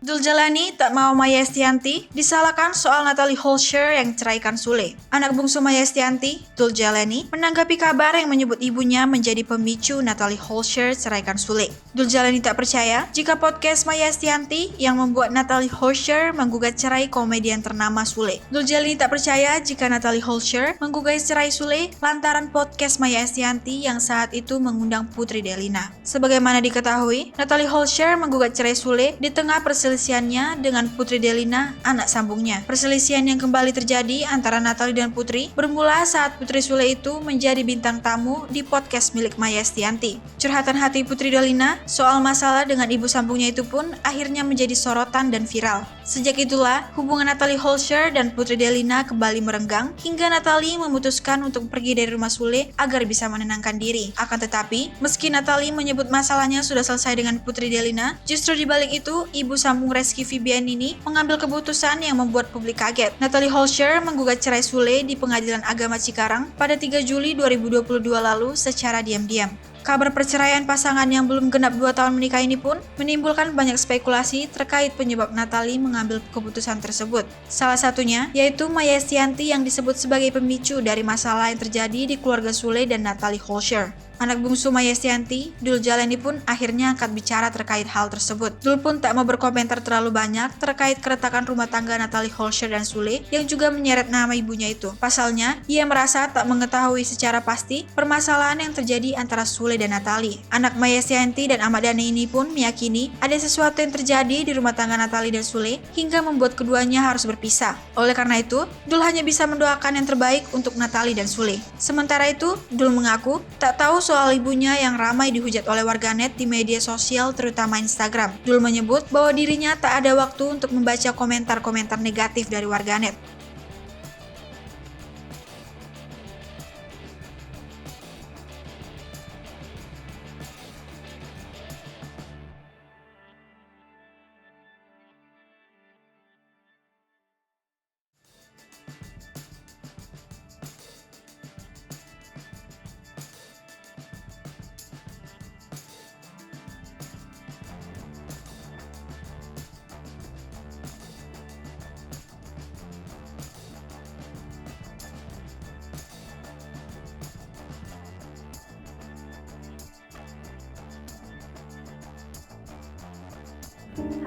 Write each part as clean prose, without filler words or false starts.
Dul Jalani tak mau Maya Estianty disalahkan soal Natalie Holscher yang ceraikan Sule. Anak bungsu Maya Estianty, Dul Jalani, menanggapi kabar yang menyebut ibunya menjadi pemicu Natalie Holscher ceraikan Sule. Dul Jalani tak percaya jika podcast Maya Estianty yang membuat Natalie Holscher menggugat cerai komedian ternama Sule. Dul Jalani tak percaya jika Natalie Holscher menggugat cerai Sule lantaran podcast Maya Estianty yang saat itu mengundang Putri Delina. Sebagaimana diketahui, Natalie Holscher menggugat cerai Sule di tengah perselisihannya dengan Putri Delina, anak sambungnya. Perselisihan yang kembali terjadi antara Natalie dan Putri bermula saat Putri Sule itu menjadi bintang tamu di podcast milik Maya Estianty. Curhatan hati Putri Delina soal masalah dengan ibu sambungnya itu pun akhirnya menjadi sorotan dan viral. Sejak itulah, hubungan Natalie Holscher dan Putri Delina kembali merenggang hingga Natalie memutuskan untuk pergi dari rumah Sule agar bisa menenangkan diri. Akan tetapi, meski Natalie menyebut masalahnya sudah selesai dengan Putri Delina, justru di balik itu, ibu sambung Rizky Febian ini mengambil keputusan yang membuat publik kaget. Natalie Holscher menggugat cerai Sule di Pengadilan Agama Cikarang pada 3 Juli 2022 lalu secara diam-diam. Kabar perceraian pasangan yang belum genap 2 tahun menikah ini pun menimbulkan banyak spekulasi terkait penyebab Natalie mengambil keputusan tersebut. Salah satunya yaitu Maya Estianty yang disebut sebagai pemicu dari masalah yang terjadi di keluarga Sule dan Natalie Holscher. Anak bungsu Maya Estianty, Dul Jalani pun akhirnya angkat bicara terkait hal tersebut. Dul pun tak mau berkomentar terlalu banyak terkait keretakan rumah tangga Natalie Holscher dan Sule yang juga menyeret nama ibunya itu. Pasalnya, ia merasa tak mengetahui secara pasti permasalahan yang terjadi antara Sule dan Natalie. Anak Maya Estianty dan Ahmad Dhani ini pun meyakini ada sesuatu yang terjadi di rumah tangga Natalie dan Sule hingga membuat keduanya harus berpisah. Oleh karena itu, Dul hanya bisa mendoakan yang terbaik untuk Natalie dan Sule. Sementara itu, Dul mengaku tak tahu soal ibunya yang ramai dihujat oleh warganet di media sosial terutama Instagram. Dul menyebut bahwa dirinya tak ada waktu untuk membaca komentar-komentar negatif dari warganet.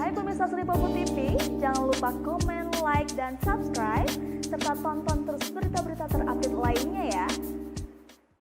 Hai pemirsa Sri Popo TV, jangan lupa komen, like, dan subscribe, serta tonton terus berita-berita terupdate lainnya ya.